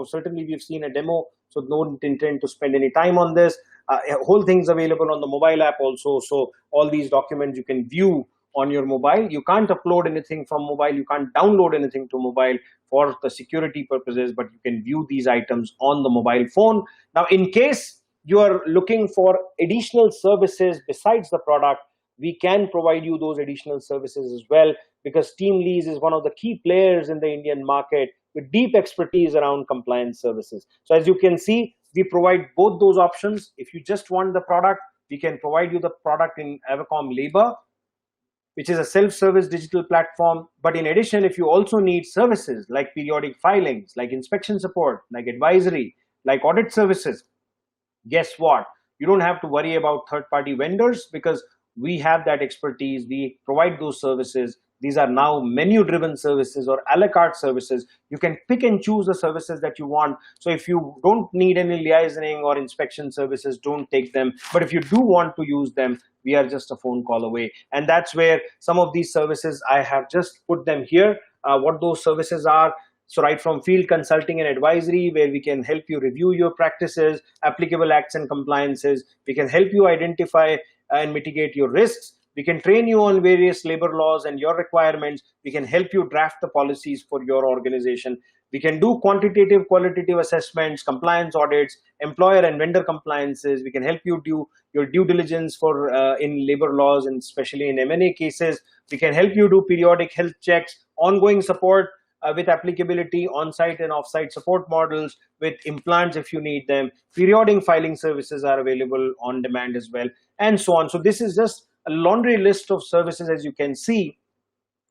A: Certainly we've seen a demo, so don't intend to spend any time on this. Whole thing's available on the mobile app also, so all these documents you can view on your mobile. You can't upload anything from mobile, you can't download anything to mobile for the security purposes, but you can view these items on the mobile phone. Now, in case you are looking for additional services besides the product, we can provide you those additional services as well, because TeamLease is one of the key players in the Indian market with deep expertise around compliance services. So as you can see, we provide both those options. If you just want the product, we can provide you the product in Avacom-labour, which is a self-service digital platform. But in addition, if you also need services like periodic filings, like inspection support, like advisory, like audit services, guess what? You don't have to worry about third-party vendors, because we have that expertise. We provide those services. These are now menu-driven services or a la carte services. You can pick and choose the services that you want. So if you don't need any liaising or inspection services, don't take them. But if you do want to use them, we are just a phone call away. And that's where some of these services, I have just put them here, what those services are. So right from field consulting and advisory, where we can help you review your practices, applicable acts and compliances. We can help you identify and mitigate your risks. We can train you on various labor laws and your requirements. We can help you draft the policies for your organization. We can do quantitative, qualitative assessments, compliance audits, employer and vendor compliances. We can help you do your due diligence for in labor laws, and especially in M&A cases. We can help you do periodic health checks, ongoing support with applicability, on-site and off-site support models, with implants if you need them. Periodic filing services are available on demand as well, and so on. So this is just a laundry list of services, as you can see,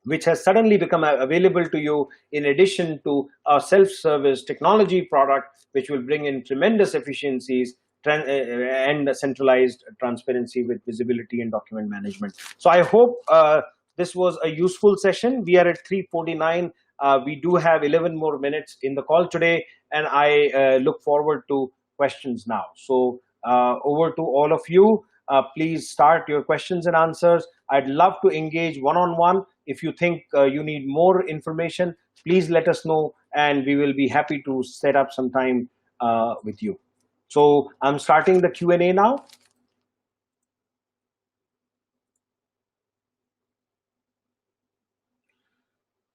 A: which has suddenly become available to you in addition to our self-service technology product, which will bring in tremendous efficiencies and centralized transparency with visibility and document management. So I hope this was a useful session. We are at 3:49. We do have 11 more minutes in the call today, and I look forward to questions now. So over to all of you. Please start your questions and answers. I'd love to engage one-on-one. If you think you need more information, please let us know, and we will be happy to set up some time with you. So I'm starting the Q&A now.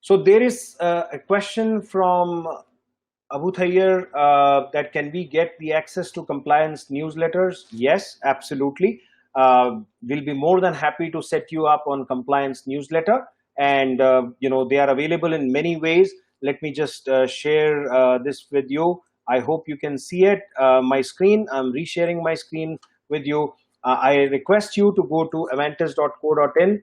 A: So there is a question from Abu Thayyar, that can we get the access to compliance newsletters? Yes, absolutely. We'll be more than happy to set you up on compliance newsletter, and they are available in many ways. Let me just share this with you. I hope you can see it. My screen. I'm resharing my screen with you. I request you to go to avantis.co.in.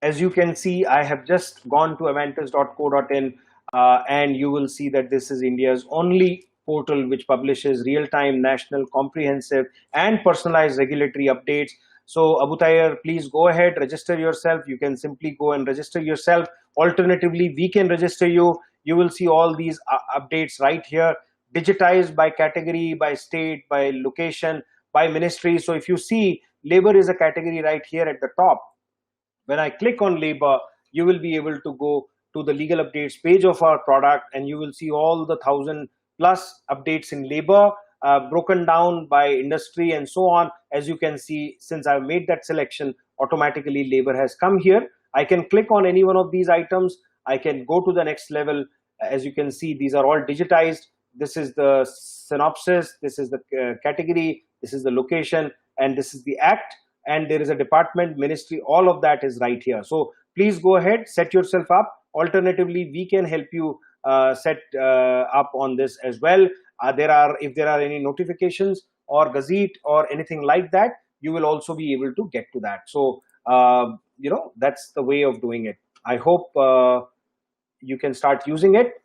A: As you can see, I have just gone to avantis.co.in, and you will see that this is India's only portal which publishes real-time, national, comprehensive, and personalized regulatory updates. So Abu Tayyar, please go ahead, register yourself. You can simply go and register yourself. Alternatively, we can register you. You will see all these updates right here, digitized by category, by state, by location, by ministry. So if you see, labor is a category right here at the top. When I click on labor, you will be able to go to the legal updates page of our product, and you will see all the 1,000+ updates in labor, broken down by industry and so on. As you can see, since I've made that selection, automatically labor has come here. I can click on any one of these items. I can go to the next level. As you can see, these are all digitized. This is the synopsis, this is the category, this is the location, and this is the act. And there is a department, ministry, all of that is right here. So please go ahead, set yourself up. Alternatively, we can help you set up on this as well. If there are any notifications or gazette or anything like that, you will also be able to get to that. So that's the way of doing it. I hope you can start using it.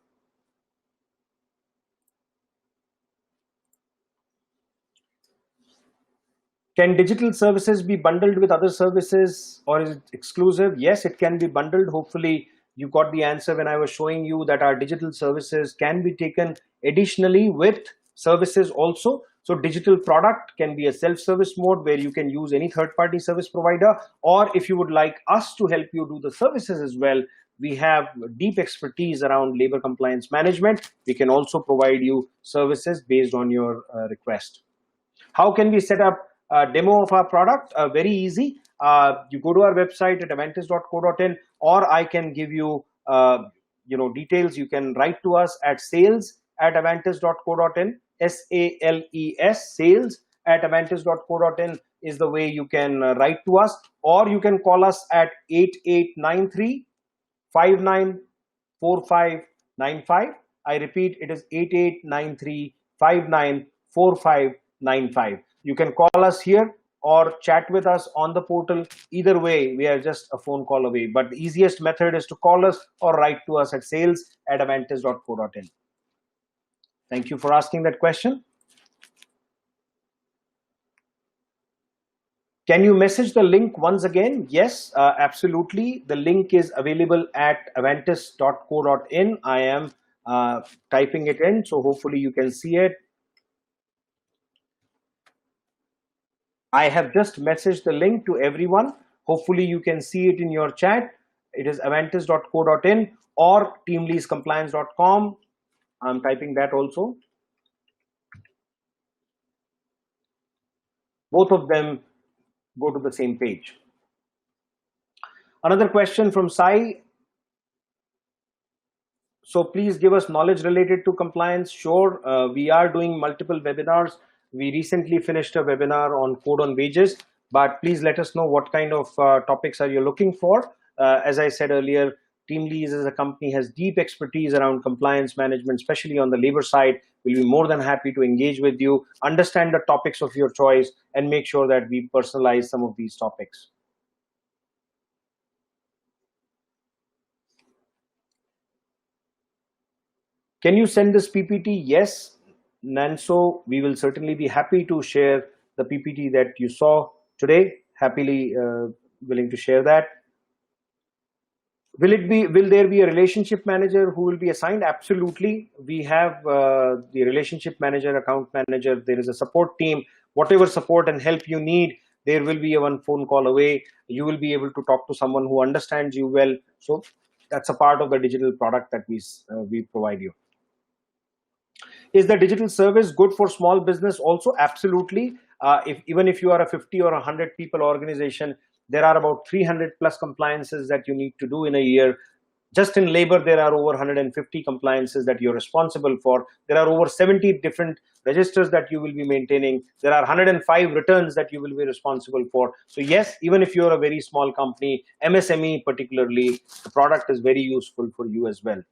A: Can digital services be bundled with other services, or is it exclusive? Yes, it can be bundled. Hopefully you got the answer when I was showing you that our digital services can be taken additionally with services also. So digital product can be a self-service mode where you can use any third-party service provider, or if you would like us to help you do the services as well, we have deep expertise around labor compliance management. We can also provide you services based on your request. How can we set up a demo of our product? Very easy. You go to our website at avantis.co.in, or I can give you details. You can write to us at sales@avantis.co.in. SALES, sales@avantis.co.in is the way you can write to us, or you can call us at 8893 594595. I repeat, it is 8893 594595. You can call us here or chat with us on the portal. Either way, we are just a phone call away. But the easiest method is to call us or write to us at sales@avantis.co.in. Thank you for asking that question. Can you message the link once again? Yes, absolutely. The link is available at avantis.co.in. I am typing it in, so hopefully you can see it. I have just messaged the link to everyone. Hopefully you can see it in your chat. It is avantis.co.in or teamleasecompliance.com. I'm typing that also. Both of them go to the same page. Another question from Sai. So please give us knowledge related to compliance. Sure, we are doing multiple webinars. We recently finished a webinar on code on wages, but please let us know what kind of topics are you looking for. As I said earlier, TeamLease as a company has deep expertise around compliance management, especially on the labor side. We'll be more than happy to engage with you, understand the topics of your choice, and make sure that we personalize some of these topics. Can you send this PPT? Yes, Nanso, we will certainly be happy to share the PPT that you saw today. Happily willing to share that. Will there be a relationship manager who will be assigned? Absolutely. We have the relationship manager, account manager. There is a support team. Whatever support and help you need, there will be a one phone call away. You will be able to talk to someone who understands you well. So That's a part of the digital product that we provide you. Is the digital service good for small business also? Absolutely. Even if you are a 50 or 100 people organization, there are about 300 plus compliances that you need to do in a year. Just in labor, there are over 150 compliances that you're responsible for. There are over 70 different registers that you will be maintaining. There are 105 returns that you will be responsible for. So yes, even if you're a very small company, MSME particularly, the product is very useful for you as well.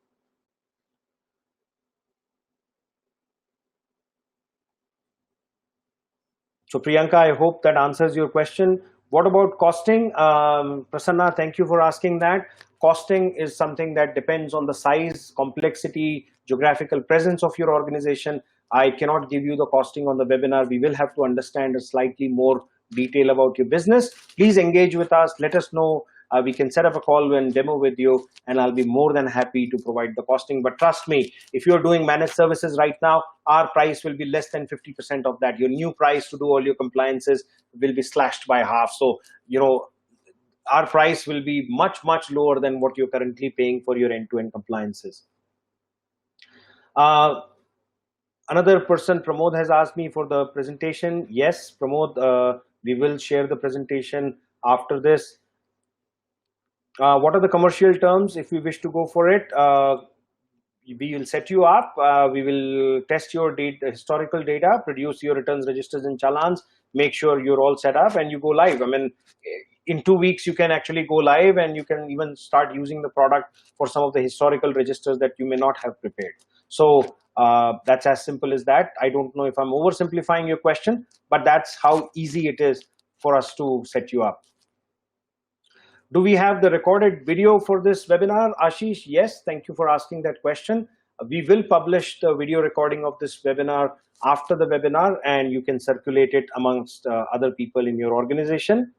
A: So Priyanka, I hope that answers your question. What about costing? Prasanna, thank you for asking that. Costing is something that depends on the size, complexity, geographical presence of your organization. I cannot give you the costing on the webinar. We will have to understand a slightly more detail about your business. Please engage with us. Let us know. We can set up a call and demo with you, and I'll be more than happy to provide the costing. But trust me, if you're doing managed services right now, our price will be less than 50% of that. Your new price to do all your compliances will be slashed by half. So, our price will be much, much lower than what you're currently paying for your end-to-end compliances. Another person, Pramod, has asked me for the presentation. Yes, Pramod, we will share the presentation after this. What are the commercial terms if we wish to go for it? We will set you up. We will test your historical data, produce your returns, registers, and challans, make sure you're all set up, and you go live. I mean, in 2 weeks, you can actually go live, and you can even start using the product for some of the historical registers that you may not have prepared. So that's as simple as that. I don't know if I'm oversimplifying your question, but that's how easy it is for us to set you up. Do we have the recorded video for this webinar? Ashish, yes, thank you for asking that question. We will publish the video recording of this webinar after the webinar, and you can circulate it amongst other people in your organization.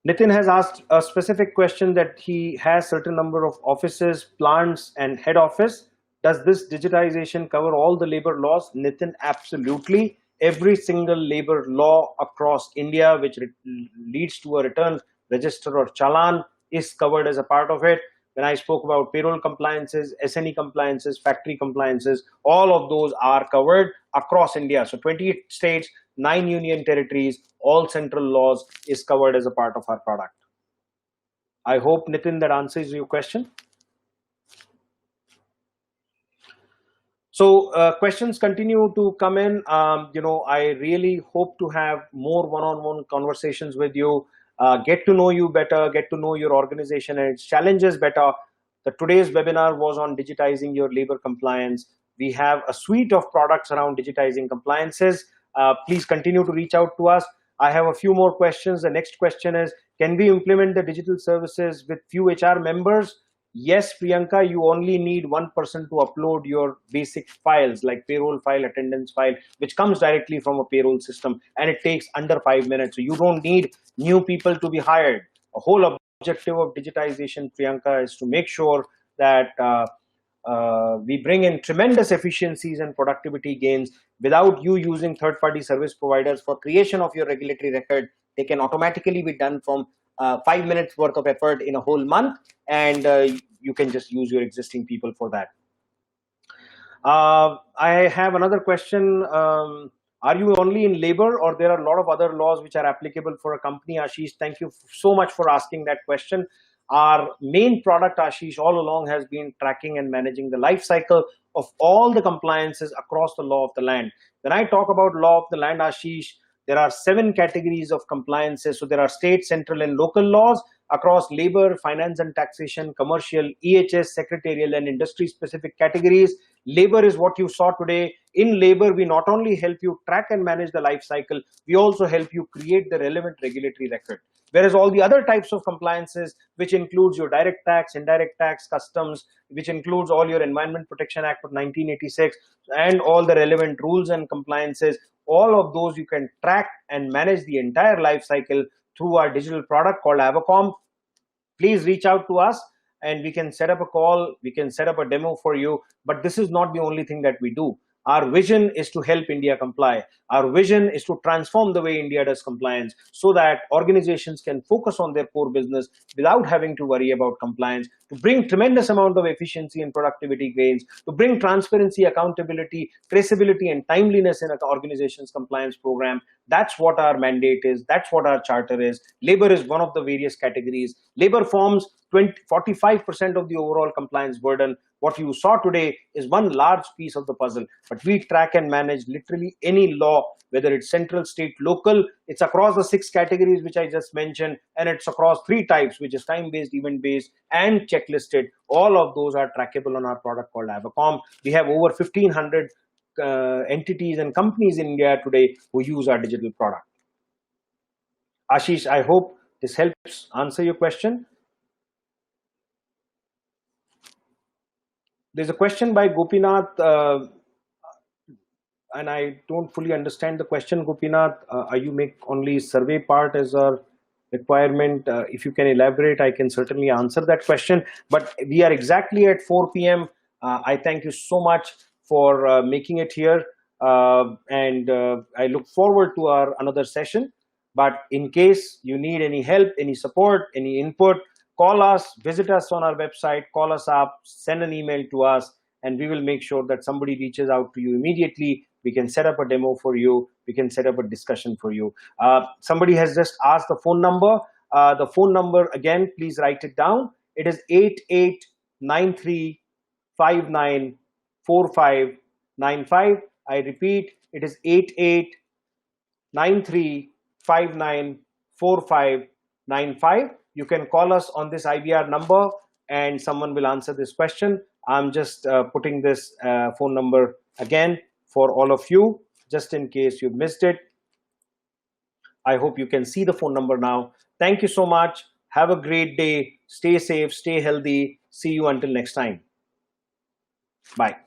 A: Nitin has asked a specific question that he has certain number of offices, plants, and head office. Does this digitization cover all the labor laws? Nitin, absolutely. Every single labor law across India which leads to a return, register, or challan is covered as a part of it. When I spoke about payroll compliances, SNE compliances, factory compliances, all of those are covered across India. So 28 states, 9 union territories, all central laws is covered as a part of our product. I hope, Nitin, that answers your question. So questions continue to come in. I really hope to have more one-on-one conversations with you, get to know you better, get to know your organization and its challenges better. Today's webinar was on digitizing your labor compliance. We have a suite of products around digitizing compliances. Please continue to reach out to us. I have a few more questions. The next question is, can we implement the digital services with few HR members? Yes, Priyanka, you only need one person to upload your basic files like payroll file, attendance file, which comes directly from a payroll system, and it takes under 5 minutes. So you don't need new people to be hired. A whole objective of digitization, Priyanka, is to make sure that we bring in tremendous efficiencies and productivity gains without you using third-party service providers for creation of your regulatory record. They can automatically be done from 5 minutes worth of effort in a whole month, and you can just use your existing people for that. I have another question. Are you only in labor, or there are a lot of other laws which are applicable for a company? Ashish, thank you so much for asking that question. Our main product, Ashish, all along has been tracking and managing the life cycle of all the compliances across the law of the land. When I talk about law of the land, Ashish, there are 7 categories of compliances. So there are state, central, and local laws across labor, finance and taxation, commercial, EHS, secretarial, and industry-specific categories. Labor is what you saw today. In labor, we not only help you track and manage the life cycle, we also help you create the relevant regulatory record. Whereas all the other types of compliances, which includes your direct tax, indirect tax, customs, which includes all your Environment Protection Act of 1986, and all the relevant rules and compliances, all of those you can track and manage the entire life cycle through our digital product called Avacom. Please reach out to us and we can set up a call, we can set up a demo for you. But this is not the only thing that we do. Our vision is to help India comply. Our vision is to transform the way India does compliance so that organizations can focus on their core business without having to worry about compliance, to bring tremendous amount of efficiency and productivity gains, to bring transparency, accountability, traceability, and timeliness in an organization's compliance program. That's what our mandate is. That's what our charter is. Labor is one of the various categories. Labor forms 45% of the overall compliance burden. What you saw today is one large piece of the puzzle, but we track and manage literally any law, whether it's central, state, local. It's across the 6 categories which I just mentioned, and it's across 3 types, which is time-based, event-based, and checklisted. All of those are trackable on our product called Avacom. We have over 1,500 entities and companies in India today who use our digital product. Ashish, I hope this helps answer your question. There's a question by Gopinath, and I don't fully understand the question, Gopinath. Are you make only survey part as a requirement? If you can elaborate, I can certainly answer that question. But we are exactly at 4 p.m. I thank you so much for making it here, and I look forward to our another session. But in case you need any help, any support, any input, call us, visit us on our website, call us up, send an email to us, and we will make sure that somebody reaches out to you immediately. We can set up a demo for you. We can set up a discussion for you. Somebody has just asked the phone number. The phone number, again, please write it down. It is 8893594595. I repeat, it is 8893594595. You can call us on this IBR number and someone will answer this question. I'm just putting this phone number again for all of you, just in case you missed it. I hope you can see the phone number now. Thank you so much. Have a great day. Stay safe, stay healthy. See you until next time. Bye.